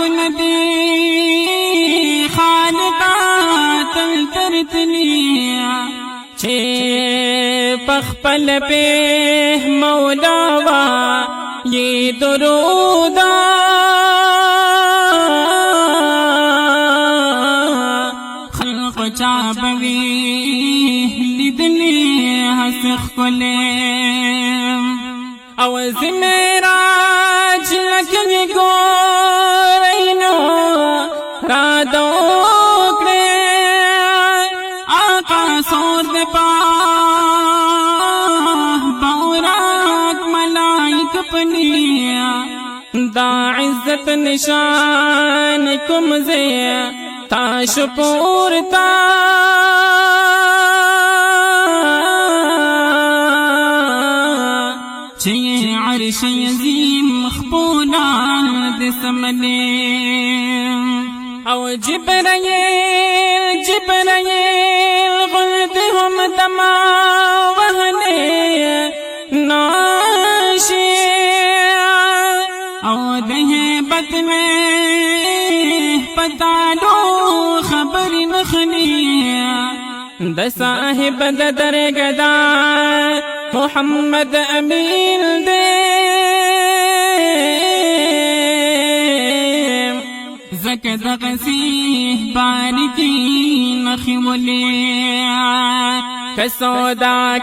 ندی خالقا تل ترتلیا چه پخپل پہ مولا وا یہ درودا خلق چابوی لیدلی حسخ کلے او زمیراج لکنی گورینو رادو کرے آقا سور دے پا بوراک ملائک پنیا دا عزت نشان کم زی تا شپورتا چه عرش عظیم مخبولا د سملیم او جبرائیل غلط هم دما وهنے ناشی او دہبت میں پتالو خبر نخلی د صاحب د درگدا محمد امین دے زکد غسیح بارکی نخولی کسودا